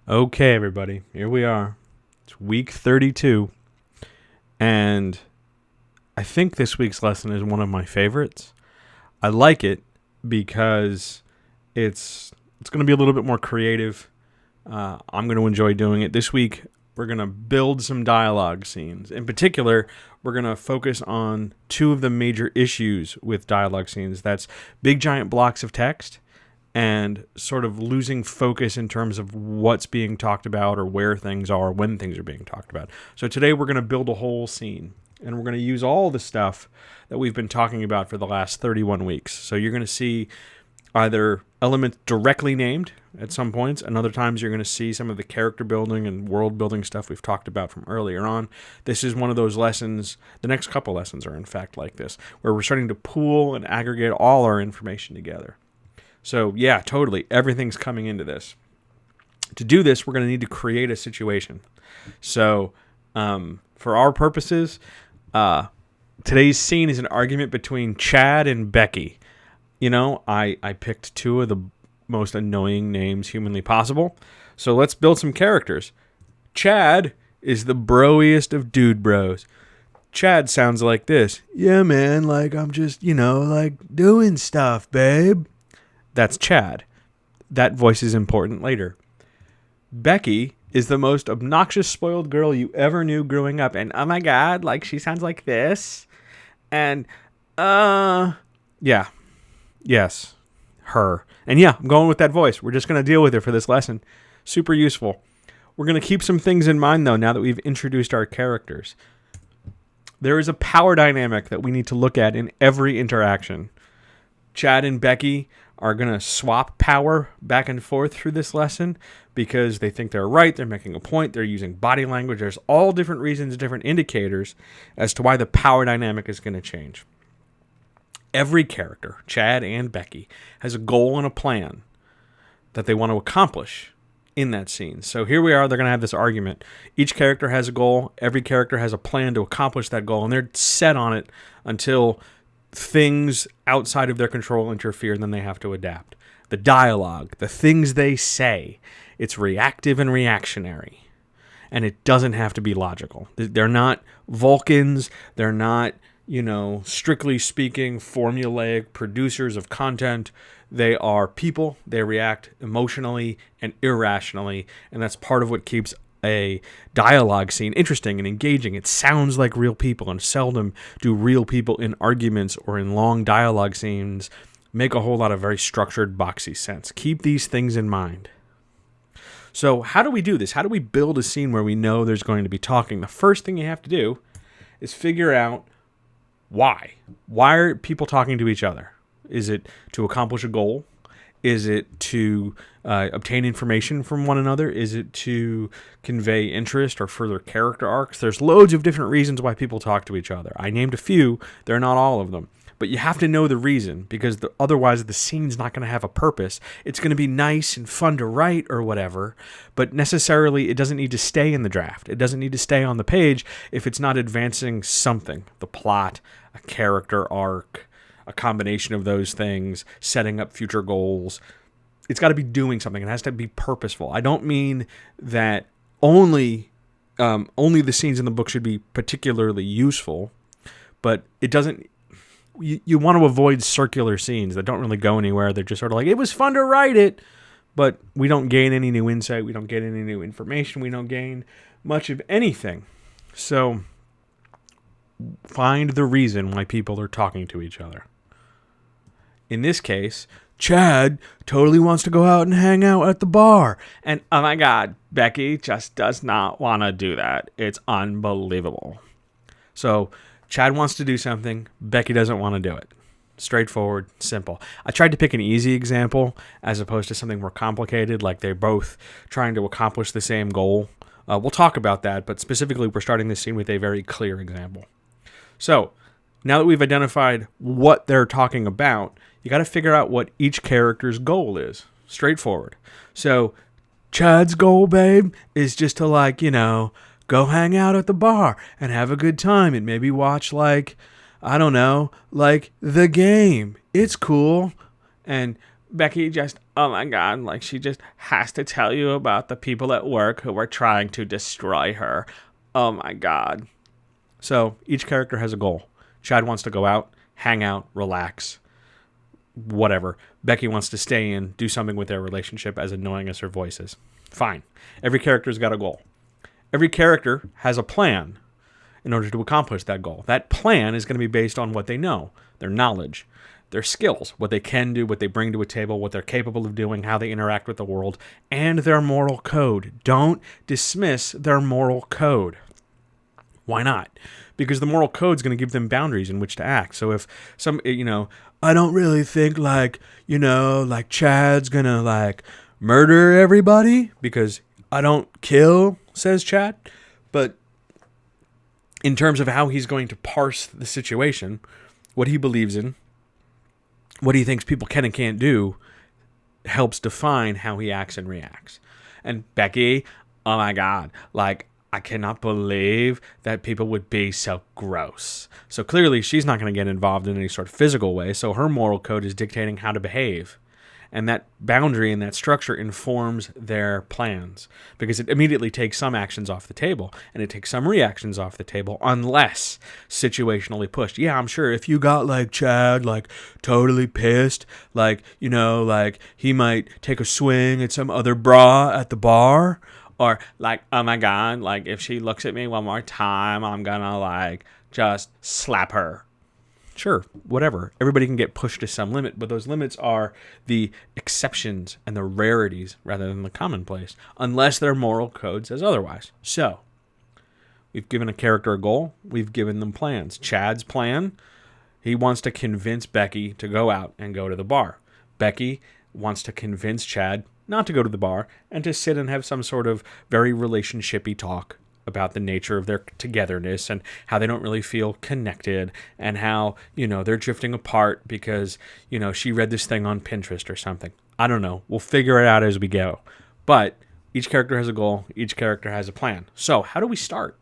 Okay, everybody, here we are. It's week 32, and I think this week's lesson is one of my favorites. I like it because it's going to be a little bit more creative. I'm going to enjoy doing it. This week, we're going to build some dialogue scenes. In particular, we're going to focus on two of the major issues with dialogue scenes. That's big, giant blocks of text and sort of losing focus in terms of what's being talked about or where things are when things are being talked about. So today we're going to build a whole scene, and we're going to use all the stuff that we've been talking about for the last 31 weeks. So you're going to see either elements directly named at some points, and other times you're going to see some of the character building and world building stuff we've talked about from earlier on. This is one of those lessons, the next couple lessons are in fact like this, where we're starting to pool and aggregate all our information together. So yeah, totally, everything's coming into this. To do this, we're going to need to create a situation. So for our purposes, today's scene is an argument between Chad and Becky. You know, I picked two of the most annoying names humanly possible. So let's build some characters. Chad is the broiest of dude bros. Chad sounds like this. Yeah, man, like I'm just, like doing stuff, babe. That's Chad. That voice is important later. Becky is the most obnoxious spoiled girl you ever knew growing up. And oh my God, like she sounds like this. And, yeah. Yes, her. And yeah, I'm going with that voice. We're just going to deal with it for this lesson. Super useful. We're going to keep some things in mind, though, now that we've introduced our characters. There is a power dynamic that we need to look at in every interaction. Chad and Becky are going to swap power back and forth through this lesson because they think they're right, they're making a point, they're using body language. There's all different reasons, different indicators as to why the power dynamic is going to change. Every character, Chad and Becky, has a goal and a plan that they want to accomplish in that scene. So here we are, they're going to have this argument. Each character has a goal, every character has a plan to accomplish that goal, and they're set on it until things outside of their control interfere, and then they have to adapt. The dialogue, the things they say, it's reactive and reactionary. And it doesn't have to be logical. They're not Vulcans, they're not strictly speaking, formulaic producers of content. They are people. They react emotionally and irrationally, and that's part of what keeps a dialogue scene interesting and engaging. It sounds like real people, and seldom do real people in arguments or in long dialogue scenes make a whole lot of very structured, boxy sense. Keep these things in mind. So how do we do this? How do we build a scene where we know there's going to be talking? The first thing you have to do is figure out why. Why are people talking to each other? Is it to accomplish a goal? Is it to obtain information from one another? Is it to convey interest or further character arcs? There's loads of different reasons why people talk to each other. I named a few. They're not all of them. But you have to know the reason, because otherwise the scene's not going to have a purpose. It's going to be nice and fun to write or whatever, but necessarily it doesn't need to stay in the draft. It doesn't need to stay on the page if it's not advancing something. The plot, a character arc, a combination of those things, setting up future goals. It's got to be doing something. It has to be purposeful. I don't mean that only the scenes in the book should be particularly useful, but it doesn't. You want to avoid circular scenes that don't really go anywhere. They're just sort of like, it was fun to write it, but we don't gain any new insight. We don't get any new information. We don't gain much of anything. So find the reason why people are talking to each other. In this case, Chad totally wants to go out and hang out at the bar. And oh my God, Becky just does not want to do that. It's unbelievable. So Chad wants to do something, Becky doesn't want to do it. Straightforward, simple. I tried to pick an easy example as opposed to something more complicated, like they're both trying to accomplish the same goal. We'll talk about that, but specifically we're starting this scene with a very clear example. So now that we've identified what they're talking about, you got to figure out what each character's goal is. Straightforward. So Chad's goal, babe, is just to go hang out at the bar and have a good time and maybe watch The Game. It's cool. And Becky just, oh my God, like she just has to tell you about the people at work who are trying to destroy her. Oh my God. So each character has a goal. Chad wants to go out, hang out, relax, whatever. Becky wants to stay in, do something with their relationship, as annoying as her voice is. Fine. Every character's got a goal. Every character has a plan in order to accomplish that goal. That plan is going to be based on what they know, their knowledge, their skills, what they can do, what they bring to a table, what they're capable of doing, how they interact with the world, and their moral code. Don't dismiss their moral code. Why not? Because the moral code is going to give them boundaries in which to act. So if I don't really think like Chad's going to like murder everybody because I don't kill, says Chad. But in terms of how he's going to parse the situation, what he believes in, what he thinks people can and can't do, helps define how he acts and reacts. And Becky, oh my God, like, I cannot believe that people would be so gross. So clearly she's not going to get involved in any sort of physical way. So her moral code is dictating how to behave. And that boundary and that structure informs their plans, because it immediately takes some actions off the table and it takes some reactions off the table unless situationally pushed. Yeah, I'm sure if you got like Chad, like totally pissed, like, like he might take a swing at some other bra at the bar. Or like, oh my God, like if she looks at me one more time, I'm gonna like just slap her. Sure, whatever. Everybody can get pushed to some limit, but those limits are the exceptions and the rarities rather than the commonplace, unless their moral code says otherwise. So, we've given a character a goal. We've given them plans. Chad's plan, he wants to convince Becky to go out and go to the bar. Becky wants to convince Chad not to go to the bar and to sit and have some sort of very relationshipy talk about the nature of their togetherness and how they don't really feel connected and how, they're drifting apart because, she read this thing on Pinterest or something. I don't know. We'll figure it out as we go. But each character has a goal. Each character has a plan. So how do we start?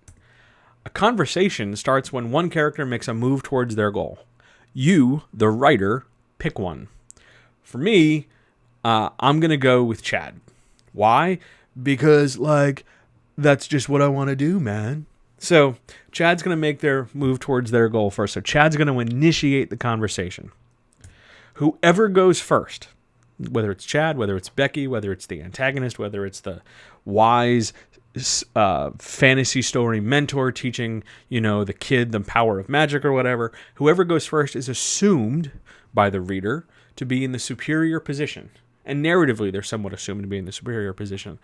A conversation starts when one character makes a move towards their goal. You, the writer, pick one. For me, I'm going to go with Chad. Why? Because, that's just what I want to do, man. So Chad's going to make their move towards their goal first. So Chad's going to initiate the conversation. Whoever goes first, whether it's Chad, whether it's Becky, whether it's the antagonist, whether it's the wise fantasy story mentor teaching, the kid the power of magic or whatever, whoever goes first is assumed by the reader to be in the superior position. And narratively, they're somewhat assumed to be in the superior position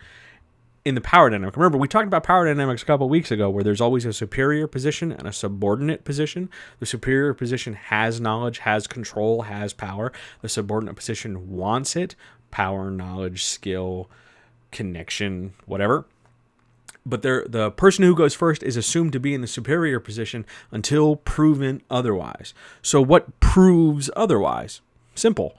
in the power dynamic. Remember, we talked about power dynamics a couple of weeks ago where there's always a superior position and a subordinate position. The superior position has knowledge, has control, has power. The subordinate position wants it. Power, knowledge, skill, connection, whatever. But the person who goes first is assumed to be in the superior position until proven otherwise. So what proves otherwise? Simple.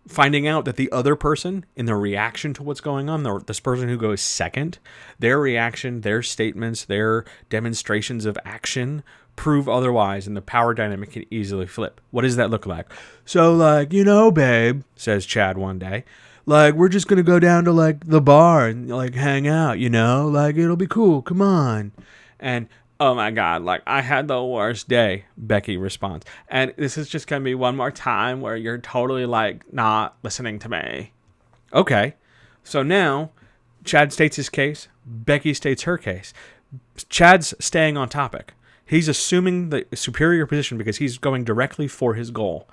Finding out that the other person, in their reaction to what's going on, this person who goes second, their reaction, their statements, their demonstrations of action prove otherwise, and the power dynamic can easily flip. What does that look like? So, babe, says Chad one day, we're just going to go down to, the bar and, hang out, it'll be cool, come on. And, oh my God, I had the worst day, Becky responds. And this is just going to be one more time where you're totally, not listening to me. Okay. So now, Chad states his case, Becky states her case. Chad's staying on topic. He's assuming the superior position because he's going directly for his goal.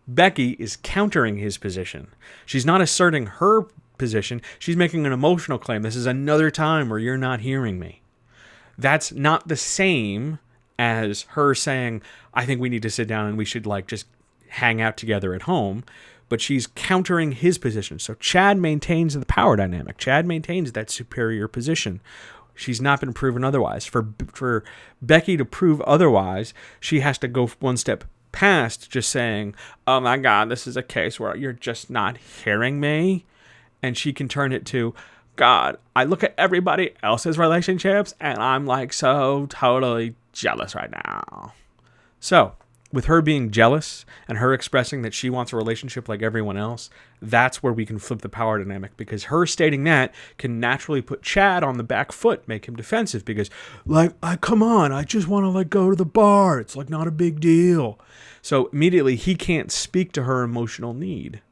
Becky is countering his position. She's not asserting her position. She's making an emotional claim. This is another time where you're not hearing me. That's not the same as her saying, I think we need to sit down and we should just hang out together at home. But she's countering his position. So Chad maintains the power dynamic. Chad maintains that superior position. She's not been proven otherwise. For Becky to prove otherwise, she has to go one step past just saying, oh my God, this is a case where you're just not hearing me. And she can turn it to, God, I look at everybody else's relationships and I'm so totally jealous right now. So with her being jealous and her expressing that she wants a relationship like everyone else, that's where we can flip the power dynamic, because her stating that can naturally put Chad on the back foot, make him defensive, because come on, I just want to go to the bar. It's not a big deal. So immediately he can't speak to her emotional need.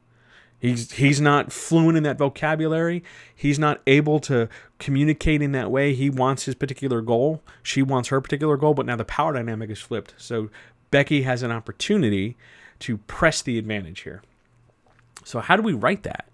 He's not fluent in that vocabulary. He's not able to communicate in that way. He wants his particular goal. She wants her particular goal, but now the power dynamic is flipped. So Becky has an opportunity to press the advantage here. So how do we write that?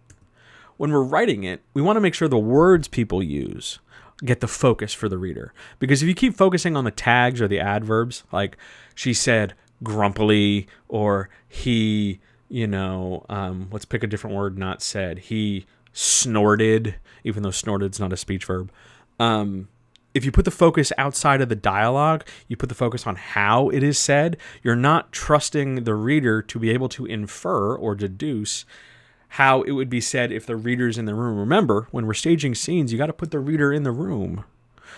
When we're writing it, we want to make sure the words people use get the focus for the reader. Because if you keep focusing on the tags or the adverbs, like she said grumpily, or he, let's pick a different word not said. He snorted, even though snorted's not a speech verb. If you put the focus outside of the dialogue, you put the focus on how it is said, you're not trusting the reader to be able to infer or deduce how it would be said if the reader's in the room. Remember, when we're staging scenes, you got to put the reader in the room.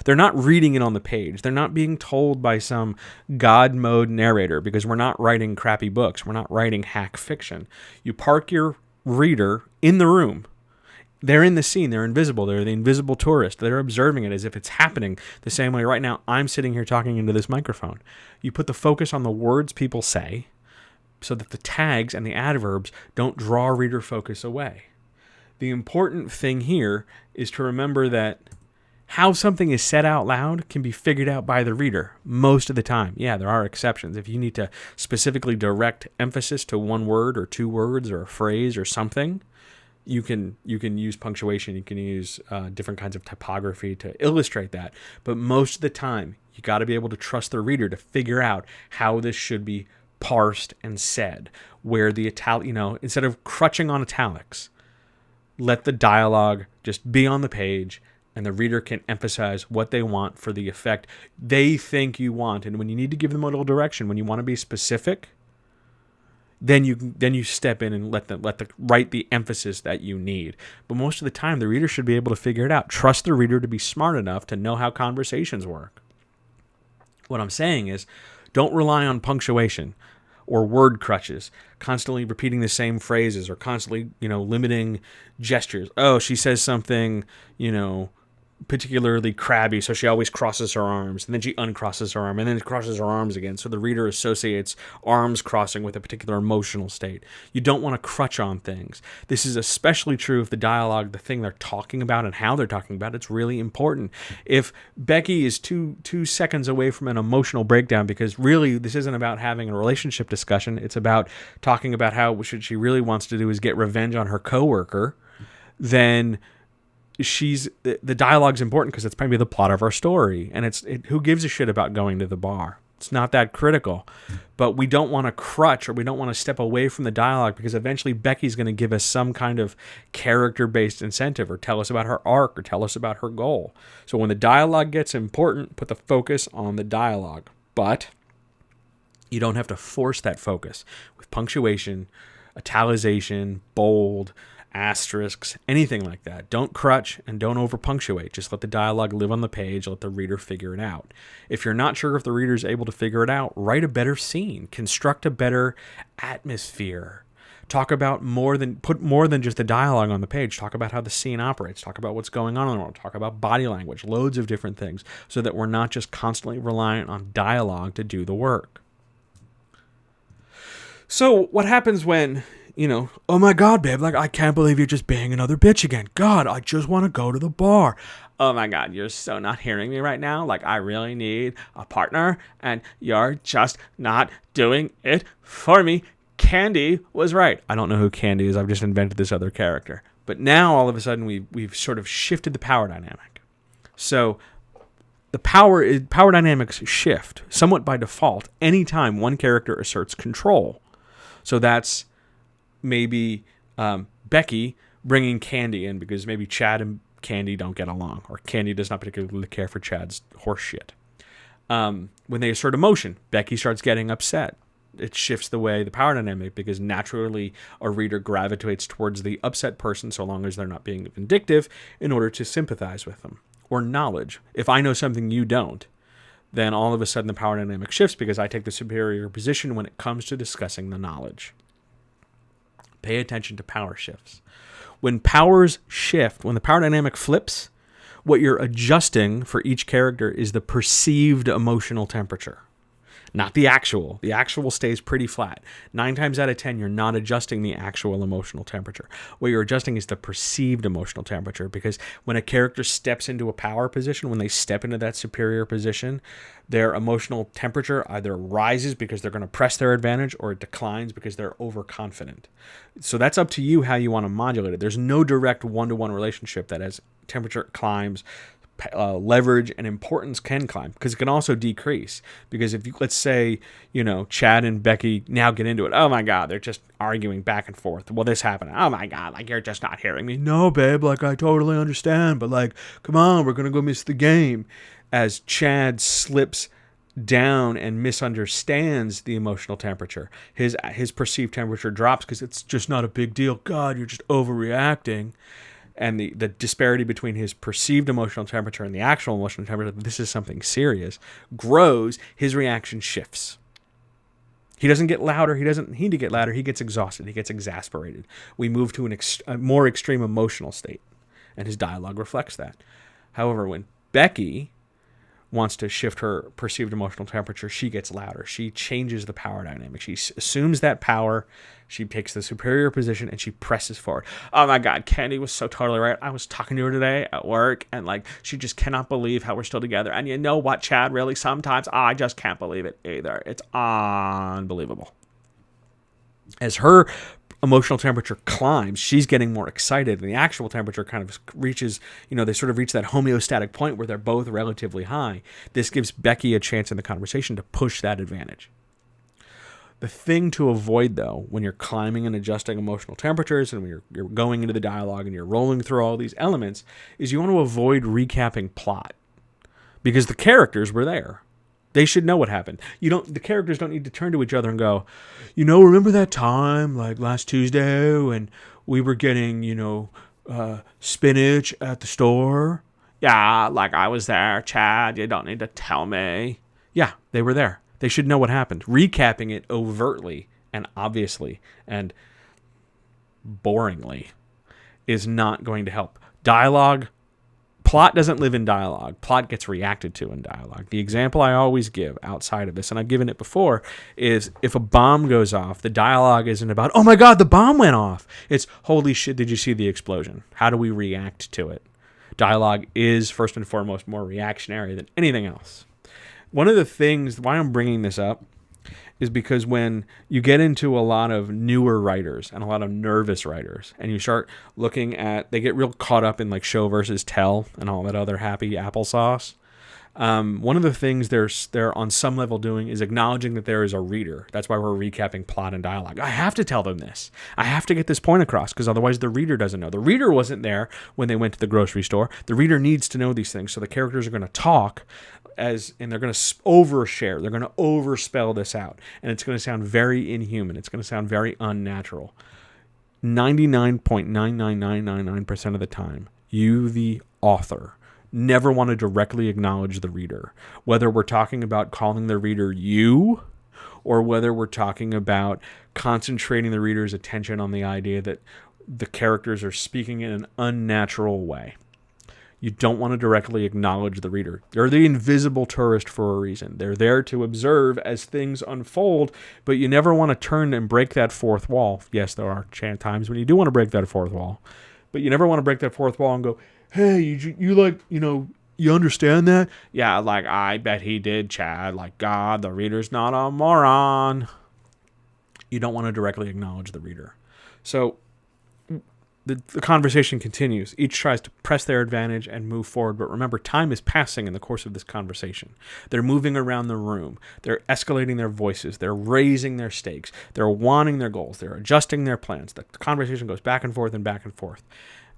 They're not reading it on the page. They're not being told by some God mode narrator, because we're not writing crappy books. We're not writing hack fiction. You park your reader in the room. They're in the scene. They're invisible. They're the invisible tourist. They're observing it as if it's happening the same way right now I'm sitting here talking into this microphone. You put the focus on the words people say so that the tags and the adverbs don't draw reader focus away. The important thing here is to remember that how something is said out loud can be figured out by the reader most of the time. Yeah, there are exceptions. If you need to specifically direct emphasis to one word or two words or a phrase or something, you can use punctuation. You can use different kinds of typography to illustrate that. But most of the time, you got to be able to trust the reader to figure out how this should be parsed and said. Where the instead of crutching on italics, let the dialogue just be on the page, and the reader can emphasize what they want for the effect they think you want. And when you need to give them a little direction, when you want to be specific, then you step in and let the write the emphasis that you need. But most of the time, the reader should be able to figure it out. Trust the reader to be smart enough to know how conversations work. What I'm saying is, don't rely on punctuation or word crutches, constantly repeating the same phrases, or constantly, limiting gestures. Oh, she says something, particularly crabby, so she always crosses her arms, and then she uncrosses her arm, and then crosses her arms again, so the reader associates arms crossing with a particular emotional state. You don't want to crutch on things. This is especially true if the dialogue, the thing they're talking about and how they're talking about, it's really important. If Becky is two seconds away from an emotional breakdown, because really this isn't about having a relationship discussion, it's about talking about how what she really wants to do is get revenge on her coworker, then the dialogue's important because it's probably the plot of our story, and who gives a shit about going to the bar? It's not that critical. But we don't want to crutch, or we don't want to step away from the dialogue, because eventually Becky's going to give us some kind of character-based incentive, or tell us about her arc, or tell us about her goal. So when the dialogue gets important, put the focus on the dialogue. But you don't have to force that focus with punctuation, italicization, bold, asterisks, anything like that. Don't crutch and don't over punctuate. Just let the dialogue live on the page. Let the reader figure it out. If you're not sure if the reader's able to figure it out, write a better scene. Construct a better atmosphere. Put more than just the dialogue on the page. Talk about how the scene operates. Talk about what's going on in the world. Talk about body language. Loads of different things, so that we're not just constantly reliant on dialogue to do the work. So what happens when, oh my God, babe, I can't believe you're just being another bitch again. God, I just want to go to the bar. Oh my God, you're so not hearing me right now. I really need a partner, and you're just not doing it for me. Candy was right. I don't know who Candy is. I've just invented this other character. But now all of a sudden we've sort of shifted the power dynamic. So the power dynamics shift somewhat by default anytime one character asserts control. So that's maybe Becky bringing Candy in because maybe Chad and Candy don't get along, or Candy does not particularly care for Chad's horse shit. When they assert emotion, Becky starts getting upset. It shifts the power dynamic, because naturally a reader gravitates towards the upset person so long as they're not being vindictive, in order to sympathize with them. Or knowledge. If I know something you don't, then all of a sudden the power dynamic shifts because I take the superior position when it comes to discussing the knowledge. Pay attention to power shifts. When powers shift, when the power dynamic flips, what you're adjusting for each character is the perceived emotional temperature, not the actual. The actual stays pretty flat. 9 times out of 10, you're not adjusting the actual emotional temperature. What you're adjusting is the perceived emotional temperature, because when a character steps into a power position, when they step into that superior position, their emotional temperature either rises because they're going to press their advantage, or it declines because they're overconfident. So that's up to you how you want to modulate it. There's no direct one-to-one relationship that as temperature climbs, leverage and importance can climb, because it can also decrease. Because if you, let's say, Chad and Becky now get into it. Oh my God, they're just arguing back and forth. Well, this happened. Oh my God, like, you're just not hearing me. No, babe, like, I totally understand, but like, come on, we're going to go miss the game. As Chad slips down and misunderstands the emotional temperature, his perceived temperature drops because it's just not a big deal. God, you're just overreacting. And the disparity between his perceived emotional temperature and the actual emotional temperature, this is something serious, grows. His reaction shifts. He doesn't get louder. He doesn't need to get louder. He gets exhausted. He gets exasperated. We move to a more extreme emotional state, and his dialogue reflects that. However, when Becky wants to shift her perceived emotional temperature, she gets louder. She changes the power dynamic. She assumes that power. She takes the superior position and she presses forward. Oh my God, Candy was so totally right. I was talking to her today at work, and like, she just cannot believe how we're still together. And you know what, Chad, really sometimes I just can't believe it either. It's unbelievable. As her emotional temperature climbs, she's getting more excited, and the actual temperature kind of reaches, they sort of reach that homeostatic point where they're both relatively high. This gives Becky a chance in the conversation to push that advantage. The thing to avoid, though, when you're climbing and adjusting emotional temperatures, and when you're going into the dialogue and you're rolling through all these elements, is you want to avoid recapping plot, because the characters were there. They should know what happened. The characters don't need to turn to each other and go, remember that time, like last Tuesday, when we were getting, spinach at the store? Yeah, like I was there, Chad. You don't need to tell me. Yeah, they were there. They should know what happened. Recapping it overtly and obviously and boringly is not going to help. Plot doesn't live in dialogue. Plot gets reacted to in dialogue. The example I always give outside of this, and I've given it before, is if a bomb goes off, the dialogue isn't about, oh my God, the bomb went off. It's, holy shit, did you see the explosion? How do we react to it? Dialogue is, first and foremost, more reactionary than anything else. One of the things, why I'm bringing this up, is because when you get into a lot of newer writers and a lot of nervous writers, and you start looking at, they get real caught up in like show versus tell and all that other happy applesauce. One of the things they're on some level doing is acknowledging that there is a reader. That's why we're recapping plot and dialogue. I have to tell them this. I have to get this point across, because otherwise the reader doesn't know. The reader wasn't there when they went to the grocery store. The reader needs to know these things. So the characters are going to talk and they're going to overshare. They're going to overspell this out. And it's going to sound very inhuman. It's going to sound very unnatural. 99.99999% of the time, you, the author, never want to directly acknowledge the reader. Whether we're talking about calling the reader you, or whether we're talking about concentrating the reader's attention on the idea that the characters are speaking in an unnatural way. You don't want to directly acknowledge the reader. They're the invisible tourist for a reason. They're there to observe as things unfold, but you never want to turn and break that fourth wall. Yes, there are times when you do want to break that fourth wall, but you never want to break that fourth wall and go, hey, you understand that? Yeah, like, I bet he did, Chad. Like, God, the reader's not a moron. You don't want to directly acknowledge the reader. So the conversation continues. Each tries to press their advantage and move forward. But remember, time is passing in the course of this conversation. They're moving around the room. They're escalating their voices. They're raising their stakes. They're wanting their goals. They're adjusting their plans. The conversation goes back and forth and back and forth.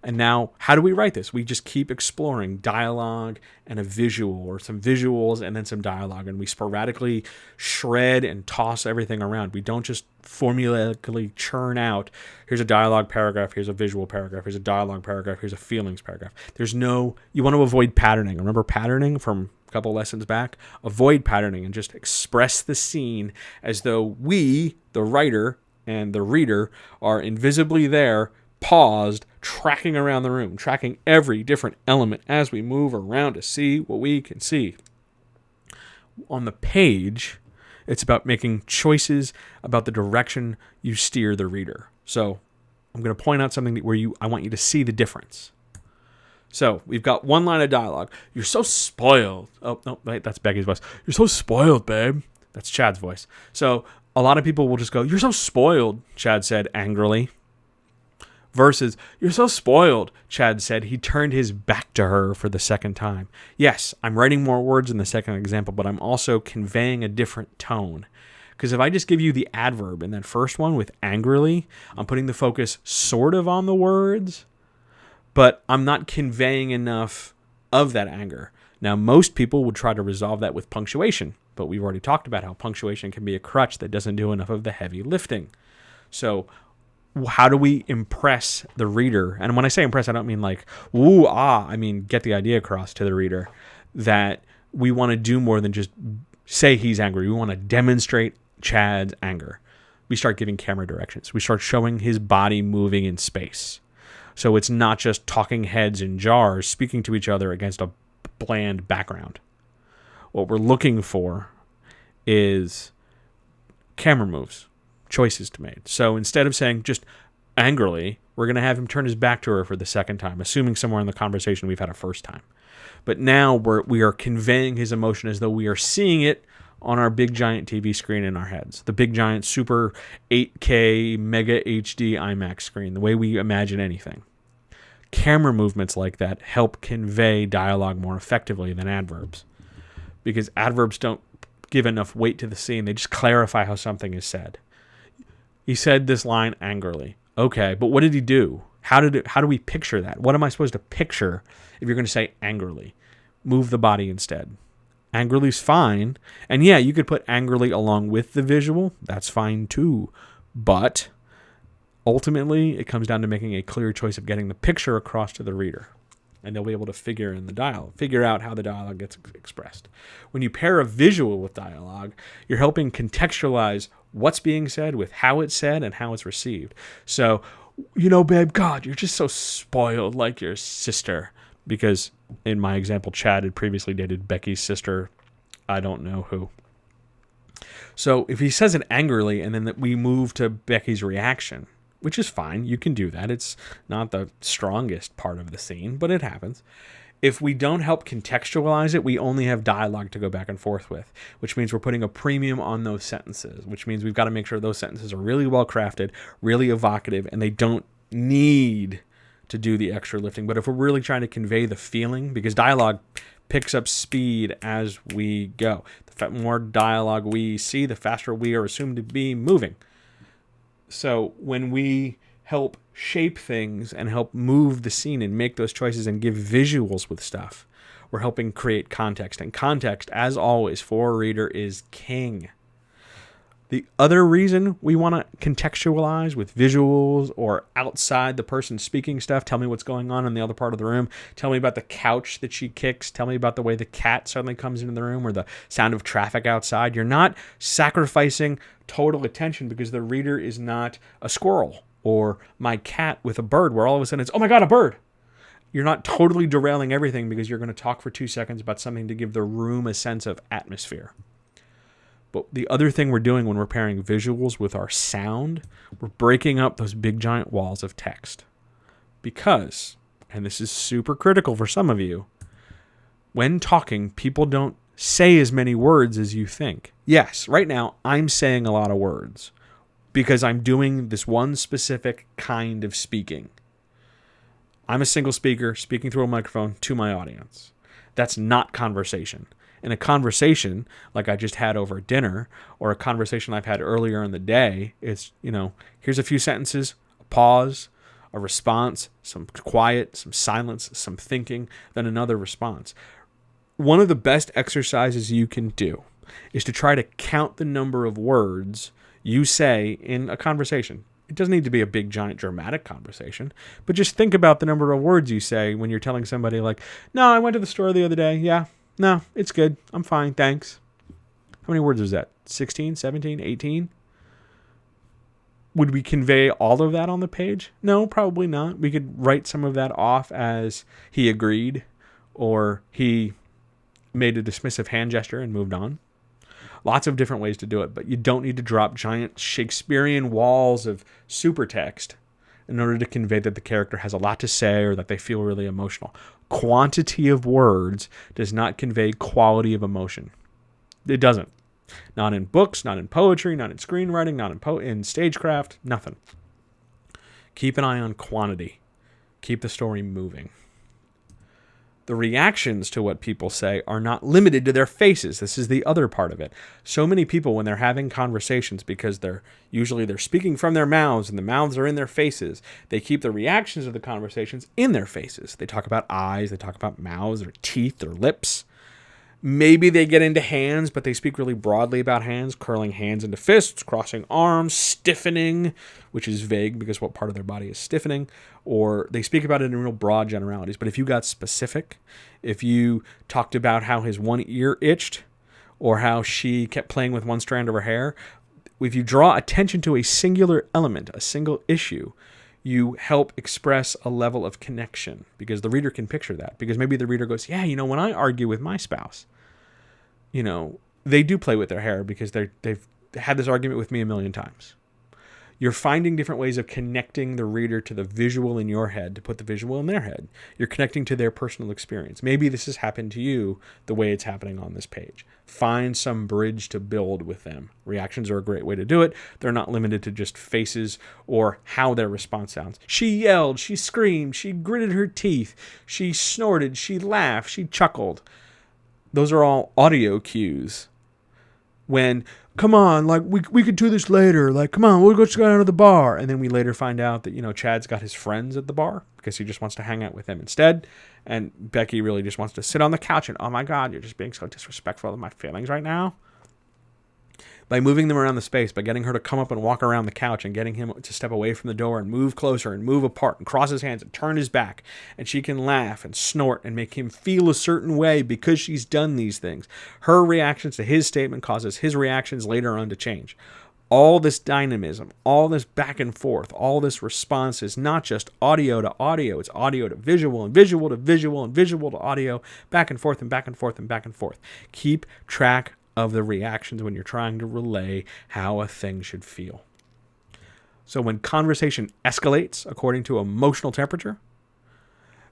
And now, how do we write this? We just keep exploring dialogue and a visual, or some visuals and then some dialogue, and we sporadically shred and toss everything around. We don't just formulaically churn out, here's a dialogue paragraph, here's a visual paragraph, here's a dialogue paragraph, here's a feelings paragraph. You want to avoid patterning. Remember patterning from a couple lessons back, avoid patterning and just express the scene as though we, the writer and the reader, are invisibly there, paused, tracking around the room, tracking every different element as we move around to see what we can see. On the page, it's about making choices about the direction you steer the reader. So I'm going to point out something where I want you to see the difference. So we've got one line of dialogue. You're so spoiled. Oh, no, wait, that's Becky's voice. You're so spoiled, babe. That's Chad's voice. So a lot of people will just go, you're so spoiled, Chad said angrily. Versus, you're so spoiled, Chad said. He turned his back to her for the second time. Yes, I'm writing more words in the second example, but I'm also conveying a different tone. Because if I just give you the adverb in that first one with angrily, I'm putting the focus sort of on the words, but I'm not conveying enough of that anger. Now, most people would try to resolve that with punctuation, but we've already talked about how punctuation can be a crutch that doesn't do enough of the heavy lifting. So how do we impress the reader? And when I say impress, I don't mean like, ooh, ah. I mean, get the idea across to the reader that we want to do more than just say he's angry. We want to demonstrate Chad's anger. We start giving camera directions. We start showing his body moving in space. So it's not just talking heads in jars speaking to each other against a bland background. What we're looking for is camera moves, choices to make. So instead of saying just angrily, we're going to have him turn his back to her for the second time, assuming somewhere in the conversation we've had a first time. But now we are conveying his emotion as though we are seeing it on our big giant TV screen in our heads. The big giant super 8K mega HD IMAX screen, the way we imagine anything. Camera movements like that help convey dialogue more effectively than adverbs. Because adverbs don't give enough weight to the scene. They just clarify how something is said. He said this line angrily. Okay, but what did he do? How do we picture that? What am I supposed to picture if you're going to say angrily? Move the body instead. Angrily's fine. And yeah, you could put angrily along with the visual. That's fine too. But ultimately, it comes down to making a clear choice of getting the picture across to the reader. And they'll be able to figure out how the dialogue gets expressed. When you pair a visual with dialogue, you're helping contextualize what's being said with how it's said and how it's received. So, babe, God, you're just so spoiled like your sister. Because in my example, Chad had previously dated Becky's sister. I don't know who. So if he says it angrily and then we move to Becky's reaction, which is fine. You can do that. It's not the strongest part of the scene, but it happens. If we don't help contextualize it, we only have dialogue to go back and forth with, which means we're putting a premium on those sentences, which means we've got to make sure those sentences are really well crafted, really evocative, and they don't need to do the extra lifting. But if we're really trying to convey the feeling, because dialogue picks up speed as we go. The more dialogue we see, the faster we are assumed to be moving. So when we help shape things and help move the scene and make those choices and give visuals with stuff, we're helping create context. And context, as always, for a reader is king. The other reason we want to contextualize with visuals or outside the person speaking stuff, tell me what's going on in the other part of the room, tell me about the couch that she kicks, tell me about the way the cat suddenly comes into the room or the sound of traffic outside. You're not sacrificing total attention because the reader is not a squirrel or my cat with a bird where all of a sudden it's, oh my God, a bird. You're not totally derailing everything because you're going to talk for 2 seconds about something to give the room a sense of atmosphere. But the other thing we're doing when we're pairing visuals with our sound, we're breaking up those big giant walls of text. Because, and this is super critical for some of you, when talking, people don't say as many words as you think. Yes, right now, I'm saying a lot of words because I'm doing this one specific kind of speaking. I'm a single speaker speaking through a microphone to my audience. That's not conversation. In a conversation like I just had over dinner or a conversation I've had earlier in the day, it's, here's a few sentences, a pause, a response, some quiet, some silence, some thinking, then another response. One of the best exercises you can do is to try to count the number of words you say in a conversation. It doesn't need to be a big, giant, dramatic conversation, but just think about the number of words you say when you're telling somebody like, no, I went to the store the other day. Yeah, No, it's good. I'm fine. Thanks. How many words was that? 16, 17, 18? Would we convey all of that on the page? No, probably not. We could write some of that off as he agreed or he made a dismissive hand gesture and moved on. Lots of different ways to do it, but you don't need to drop giant Shakespearean walls of super text in order to convey that the character has a lot to say or that they feel really emotional. Quantity of words does not convey quality of emotion. It doesn't. Not in books, not in poetry, not in screenwriting, not in stagecraft, nothing. Keep an eye on quantity. Keep the story moving. The reactions to what people say are not limited to their faces. This is the other part of it. So many people, when they're having conversations, because they're speaking from their mouths and the mouths are in their faces, they keep the reactions of the conversations in their faces. They talk about eyes, they talk about mouths or teeth or lips. Maybe they get into hands, but they speak really broadly about hands, curling hands into fists, crossing arms, stiffening, which is vague because what part of their body is stiffening, or they speak about it in real broad generalities. But if you got specific, if you talked about how his one ear itched or how she kept playing with one strand of her hair, if you draw attention to a singular element, a single issue, you help express a level of connection because the reader can picture that. Because maybe the reader goes, yeah, when I argue with my spouse, they do play with their hair because they've had this argument with me a million times. You're finding different ways of connecting the reader to the visual in your head to put the visual in their head. You're connecting to their personal experience. Maybe this has happened to you the way it's happening on this page. Find some bridge to build with them. Reactions are a great way to do it. They're not limited to just faces or how their response sounds. She yelled, she screamed, she gritted her teeth, she snorted, she laughed, she chuckled. Those are all audio cues. When, come on, like, we could do this later. Like, come on, we'll go out to the bar. And then we later find out that, Chad's got his friends at the bar because he just wants to hang out with them instead. And Becky really just wants to sit on the couch and, oh my God, you're just being so disrespectful of my feelings right now. By moving them around the space, by getting her to come up and walk around the couch and getting him to step away from the door and move closer and move apart and cross his hands and turn his back. And she can laugh and snort and make him feel a certain way because she's done these things. Her reactions to his statement causes his reactions later on to change. All this dynamism, all this back and forth, all this response is not just audio to audio. It's audio to visual and visual to visual and visual to audio, back and forth and back and forth and back and forth. Keep track of the reactions when you're trying to relay how a thing should feel. So when conversation escalates according to emotional temperature,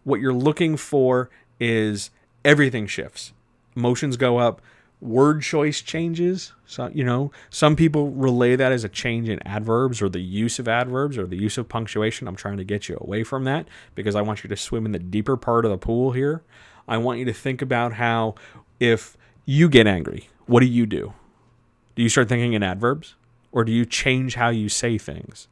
what you're looking for is everything shifts. Emotions go up, word choice changes. So, some people relay that as a change in adverbs or the use of adverbs or the use of punctuation. I'm trying to get you away from that because I want you to swim in the deeper part of the pool here. I want you to think about how if you get angry, what do? Do you start thinking in adverbs? Or do you change how you say things?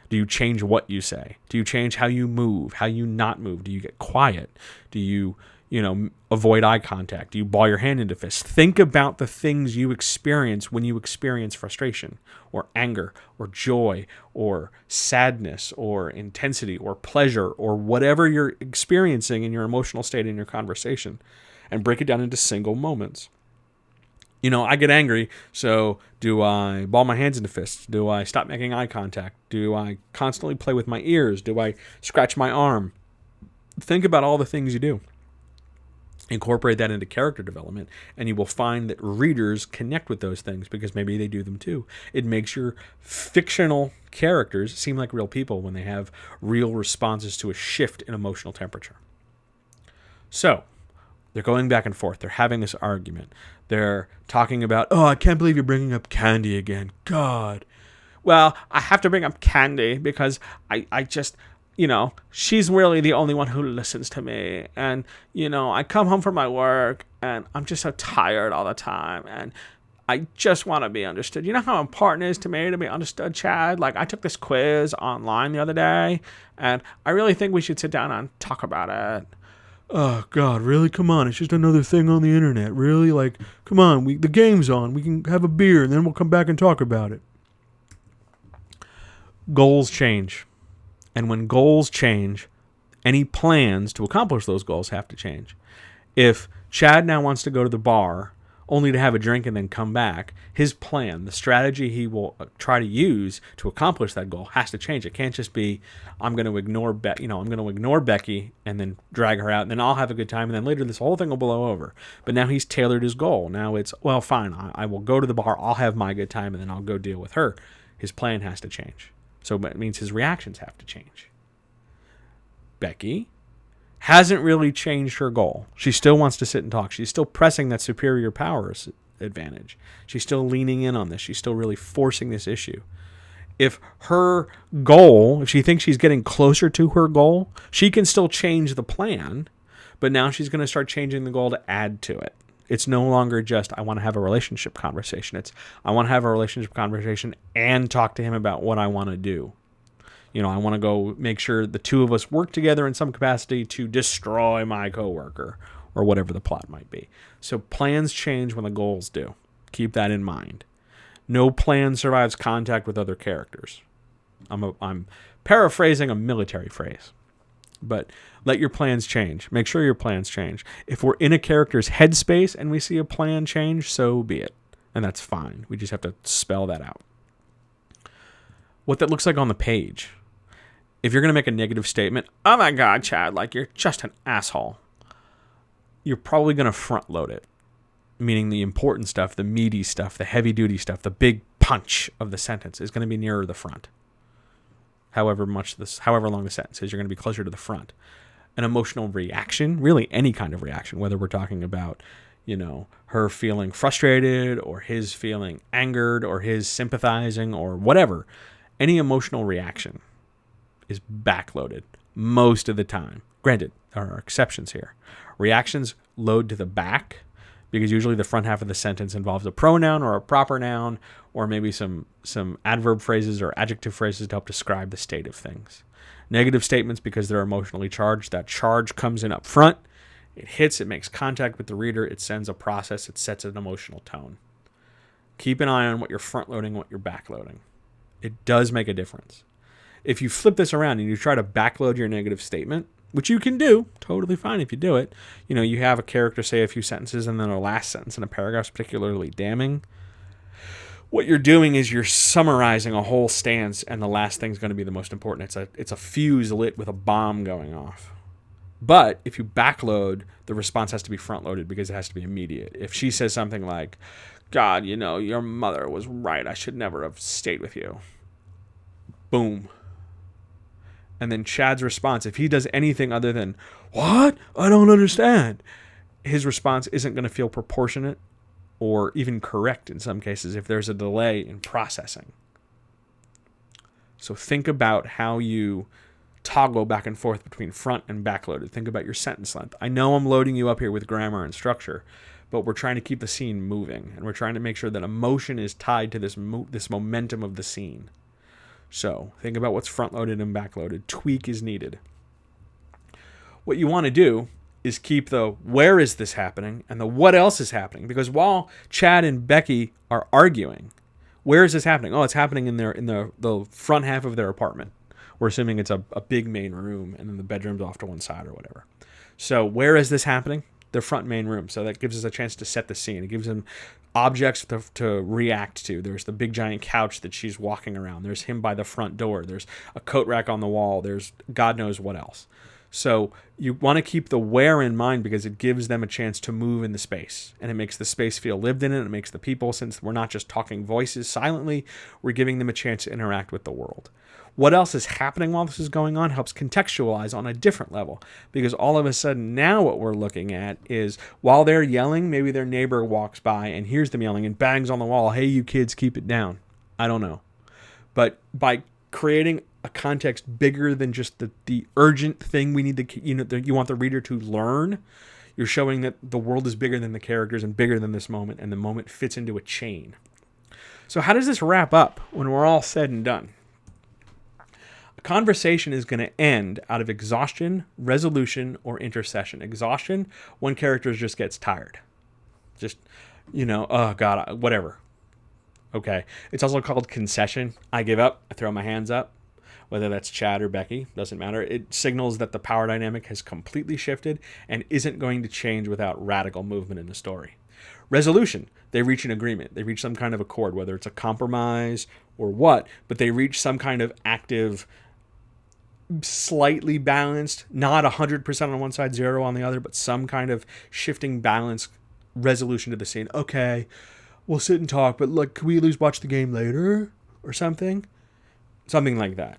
Do you change what you say? Do you change how you move, how you not move? Do you get quiet? Do you, avoid eye contact? Do you ball your hand into fists? Think about the things you experience when you experience frustration or anger or joy or sadness or intensity or pleasure or whatever you're experiencing in your emotional state in your conversation, and break it down into single moments. I get angry, so do I ball my hands into fists? Do I stop making eye contact? Do I constantly play with my ears? Do I scratch my arm? Think about all the things you do. Incorporate that into character development, and you will find that readers connect with those things because maybe they do them too. It makes your fictional characters seem like real people when they have real responses to a shift in emotional temperature. So, they're going back and forth. They're having this argument. They're talking about, oh, I can't believe you're bringing up Candy again. God. Well, I have to bring up Candy because I just, she's really the only one who listens to me. And, I come home from my work and I'm just so tired all the time. And I just want to be understood. You know how important it is to me to be understood, Chad? Like, I took this quiz online the other day and I really think we should sit down and talk about it. Oh, God, really? Come on. It's just another thing on the internet. Really? Like, come on. The game's on. We can have a beer, and then we'll come back and talk about it. Goals change. And when goals change, any plans to accomplish those goals have to change. If Chad now wants to go to the bar only to have a drink and then come back. His plan, the strategy he will try to use to accomplish that goal, has to change. It can't just be, I'm going to ignore I'm going to ignore Becky and then drag her out, and then I'll have a good time, and then later this whole thing will blow over. But now he's tailored his goal. Now it's, well, fine, I will go to the bar, I'll have my good time, and then I'll go deal with her. His plan has to change. So it means his reactions have to change. Becky hasn't really changed her goal. She still wants to sit and talk. She's still pressing that superior powers advantage. She's still leaning in on this. She's still really forcing this issue. If her goal, if she thinks she's getting closer to her goal, she can still change the plan, but now she's going to start changing the goal to add to it. It's no longer just, I want to have a relationship conversation. It's, I want to have a relationship conversation and talk to him about what I want to do. I want to go make sure the two of us work together in some capacity to destroy my coworker, or whatever the plot might be. So plans change when the goals do. Keep that in mind. No plan survives contact with other characters. I'm paraphrasing a military phrase. But let your plans change. Make sure your plans change. If we're in a character's headspace and we see a plan change, so be it. And that's fine. We just have to spell that out. What that looks like on the page. If you're going to make a negative statement, oh my God, Chad, like you're just an asshole, you're probably going to front load it. Meaning the important stuff, the meaty stuff, the heavy duty stuff, the big punch of the sentence is going to be nearer the front. However long the sentence is, you're going to be closer to the front. An emotional reaction, really any kind of reaction, whether we're talking about, her feeling frustrated or his feeling angered or his sympathizing or whatever, any emotional reaction is backloaded most of the time. Granted, there are exceptions here. Reactions load to the back because usually the front half of the sentence involves a pronoun or a proper noun or maybe some adverb phrases or adjective phrases to help describe the state of things. Negative statements, because they're emotionally charged, that charge comes in up front. It hits, it makes contact with the reader, it sends a process, it sets an emotional tone. Keep an eye on what you're front loading, what you're back loading. It does make a difference. If you flip this around and you try to backload your negative statement, which you can do, totally fine if you do it. You have a character say a few sentences and then a last sentence in a paragraph is particularly damning. What you're doing is you're summarizing a whole stance, and the last thing's going to be the most important. It's a fuse lit with a bomb going off. But if you backload, the response has to be front loaded because it has to be immediate. If she says something like, God, your mother was right. I should never have stayed with you. Boom. And then Chad's response, if he does anything other than, what? I don't understand. His response isn't going to feel proportionate or even correct in some cases if there's a delay in processing. So think about how you toggle back and forth between front and backloaded. Think about your sentence length. I know I'm loading you up here with grammar and structure, but we're trying to keep the scene moving, and we're trying to make sure that emotion is tied to this momentum of the scene. So think about what's front-loaded and back-loaded. Tweak is needed. What you want to do is keep the where is this happening and the what else is happening. Because while Chad and Becky are arguing, where is this happening? Oh, it's happening in the front half of their apartment. We're assuming it's a big main room and then the bedroom's off to one side or whatever. So where is this happening? The front main room. So that gives us a chance to set the scene. It gives them objects to react to. There's the big giant couch that she's walking around. There's him by the front door. There's a coat rack on the wall. There's God knows what else. So you want to keep the where in mind because it gives them a chance to move in the space. And it makes the space feel lived in it. It makes the people, since we're not just talking voices silently, we're giving them a chance to interact with the world. What else is happening while this is going on helps contextualize on a different level, because all of a sudden now what we're looking at is while they're yelling, maybe their neighbor walks by and hears them yelling and bangs on the wall, hey, you kids, keep it down. I don't know. But by creating a context bigger than just the urgent thing we need to, you want the reader to learn, you're showing that the world is bigger than the characters and bigger than this moment, and the moment fits into a chain. So how does this wrap up when we're all said and done? Conversation is going to end out of exhaustion, resolution, or intercession. Exhaustion, one character just gets tired. Just, oh God, whatever. Okay. It's also called concession. I give up. I throw my hands up. whether that's Chad or Becky, doesn't matter. It signals that the power dynamic has completely shifted and isn't going to change without radical movement in the story. Resolution, they reach an agreement. They reach some kind of accord, whether it's a compromise or what, but they reach some kind of active, slightly balanced, not 100% on one side, 0 on the other, but some kind of shifting balance resolution to the scene. Okay, we'll sit and talk, but look, can we at least watch the game later or something? Something like that.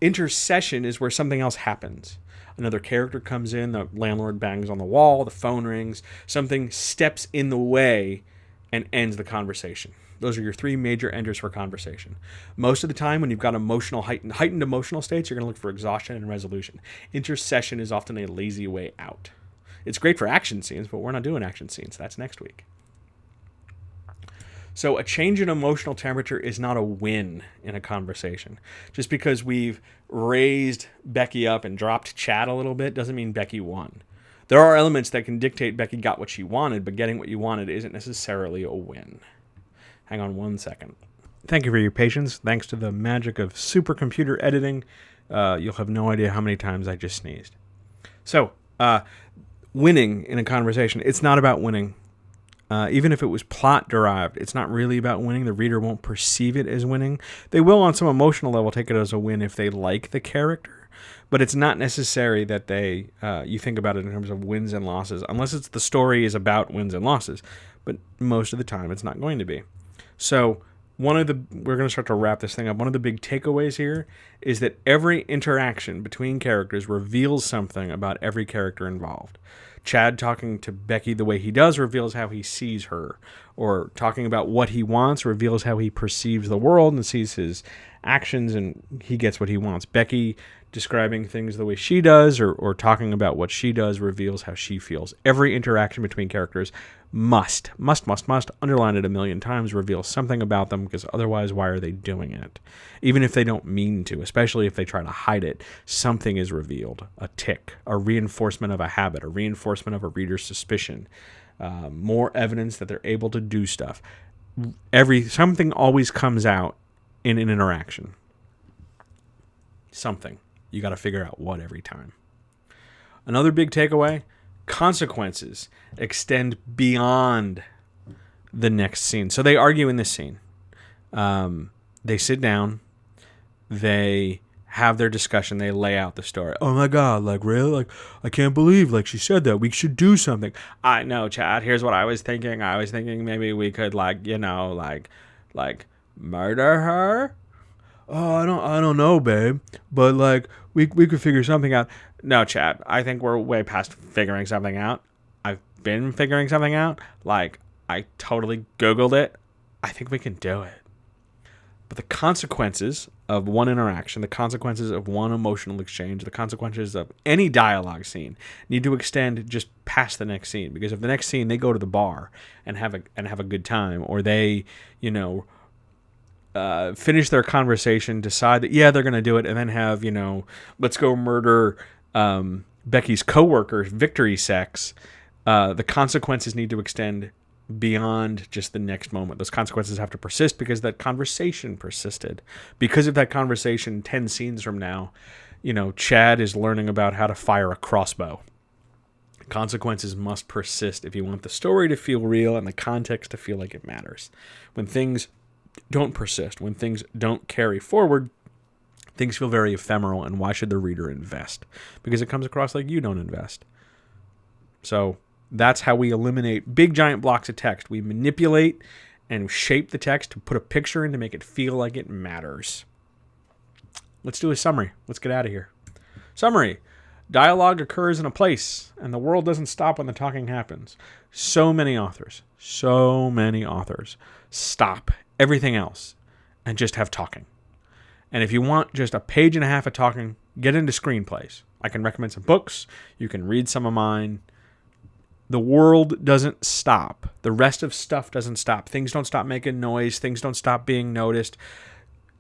Intercession is where something else happens. Another character comes in, the landlord bangs on the wall, the phone rings, something steps in the way and ends the conversation. Those are your 3 major enders for conversation. Most of the time, when you've got heightened emotional states, you're going to look for exhaustion and resolution. Intercession is often a lazy way out. It's great for action scenes, but we're not doing action scenes. That's next week. So a change in emotional temperature is not a win in a conversation. Just because we've raised Becky up and dropped Chad a little bit doesn't mean Becky won. There are elements that can dictate Becky got what she wanted, but getting what you wanted isn't necessarily a win. Hang on 1 second. Thank you for your patience. Thanks to the magic of supercomputer editing, you'll have no idea how many times I just sneezed. So, winning in a conversation, it's not about winning. Even if it was plot-derived, it's not really about winning. The reader won't perceive it as winning. They will, on some emotional level, take it as a win if they like the character, but it's not necessary that you think about it in terms of wins and losses, unless the story is about wins and losses. But most of the time, it's not going to be. So we're going to start to wrap this thing up. One of the big takeaways here is that every interaction between characters reveals something about every character involved. Chad talking to Becky the way he does reveals how he sees her, or talking about what he wants reveals how he perceives the world and sees his actions, and he gets what he wants. Becky describing things the way she does, or talking about what she does, reveals how she feels. Every interaction between characters must, underline it 1,000,000 times, reveal something about them, because otherwise, why are they doing it? Even if they don't mean to, especially if they try to hide it, something is revealed. A tick, a reinforcement of a habit, a reinforcement of a reader's suspicion, more evidence that they're able to do stuff. Something always comes out in an interaction. Something. You got to figure out what every time. Another big takeaway, consequences extend beyond the next scene. So they argue in this scene. They sit down. They have their discussion. They lay out the story. Oh my God, like really? Like, I can't believe she said that. We should do something. I know, Chad. Here's what I was thinking. I was thinking maybe we could murder her. Oh, I don't know, babe. But we could figure something out. No, Chad, I think we're way past figuring something out. I've been figuring something out. I totally Googled it. I think we can do it. But the consequences of one interaction, the consequences of one emotional exchange, the consequences of any dialogue scene need to extend just past the next scene. Because if the next scene they go to the bar and have a good time, or they, finish their conversation, decide that, they're going to do it, and then have, let's go murder Becky's coworker, victory sex, the consequences need to extend beyond just the next moment. Those consequences have to persist because that conversation persisted. Because of that conversation, 10 scenes from now, Chad is learning about how to fire a crossbow. Consequences must persist if you want the story to feel real and the context to feel like it matters. When things don't persist, when things don't carry forward, things feel very ephemeral, and why should the reader invest? Because it comes across like you don't invest. So that's how we eliminate big giant blocks of text. We manipulate and shape the text to put a picture in to make it feel like it matters. Let's do a summary. Let's get out of here. Summary. Dialogue occurs in a place, and the world doesn't stop when the talking happens. So many authors stop everything else and just have talking. And if you want just a page and a half of talking, get into screenplays. I can recommend some books. You can read some of mine. The world doesn't stop. The rest of stuff doesn't stop. Things don't stop making noise. Things don't stop being noticed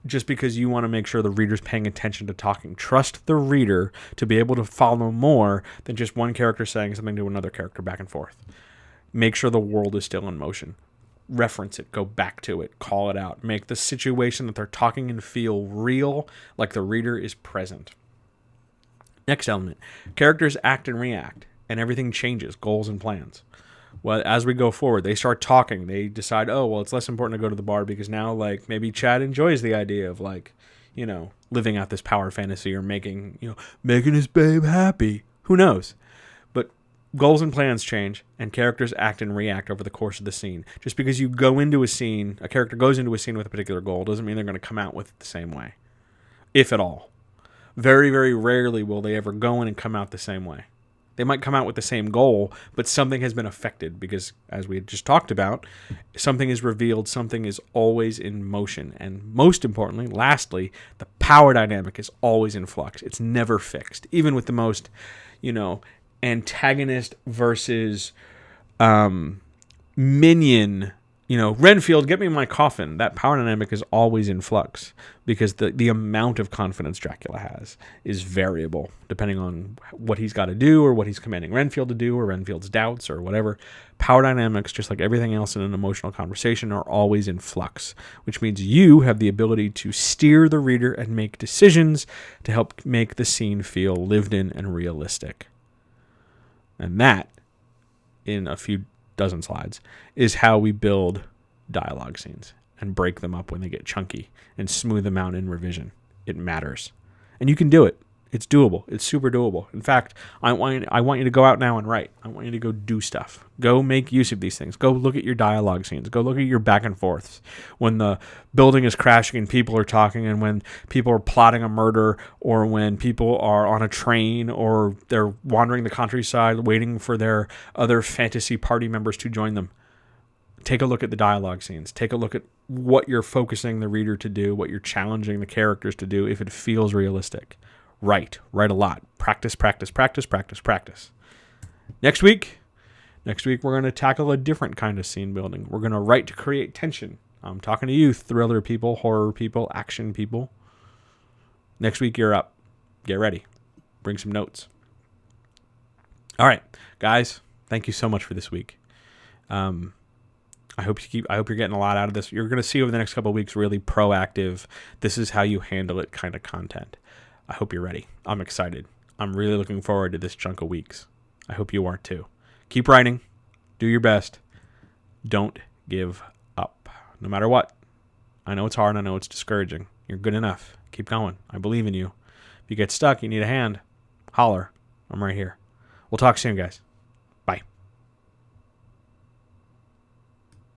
just because you want to make sure the reader's paying attention to talking. Trust the reader to be able to follow more than just one character saying something to another character back and forth. Make sure the world is still in motion. reference it, go back to it, call it out, make the situation that they're talking in feel real, like the reader is present. Next element, characters act and react, and everything changes, goals and plans. Well, as we go forward, they start talking. They decide, oh, well, it's less important to go to the bar because now, like, maybe Chad enjoys the idea of, like, you know, living out this power fantasy or making his babe happy. Who knows? But goals and plans change, and characters act and react over the course of the scene. Just because you go into a scene, a character goes into a scene with a particular goal, doesn't mean they're going to come out with it the same way, if at all. Very, very rarely will they ever go in and come out the same way. They might come out with the same goal, but something has been affected because, as we had just talked about, something is revealed, something is always in motion. And most importantly, lastly, the power dynamic is always in flux. It's never fixed. Even with the most, antagonist versus minion, Renfield, get me my coffin. That power dynamic is always in flux because the amount of confidence Dracula has is variable depending on what he's got to do or what he's commanding Renfield to do or Renfield's doubts or whatever. Power dynamics, just like everything else in an emotional conversation, are always in flux, which means you have the ability to steer the reader and make decisions to help make the scene feel lived in and realistic. And that, in a few dozen slides, is how we build dialogue scenes and break them up when they get chunky and smooth them out in revision. It matters. And you can do it. It's doable. It's super doable. In fact, I want you to go out now and write. I want you to go do stuff. Go make use of these things. Go look at your dialogue scenes. Go look at your back and forths. When the building is crashing and people are talking, and when people are plotting a murder, or when people are on a train, or they're wandering the countryside waiting for their other fantasy party members to join them. Take a look at the dialogue scenes. Take a look at what you're focusing the reader to do, what you're challenging the characters to do if it feels realistic. Write a lot. Practice. Next week we're going to tackle a different kind of scene building. We're going to write to create tension. I'm talking to you, thriller people, horror people, action people. Next week you're up. Get ready. Bring some notes. All right, guys, thank you so much for this week. I hope you're getting a lot out of this. You're going to see over the next couple of weeks really proactive, this is how you handle it kind of content. I hope you're ready. I'm excited. I'm really looking forward to this chunk of weeks. I hope you are too. Keep writing. Do your best. Don't give up. No matter what. I know it's hard. I know it's discouraging. You're good enough. Keep going. I believe in you. If you get stuck, you need a hand. Holler. I'm right here. We'll talk soon, guys.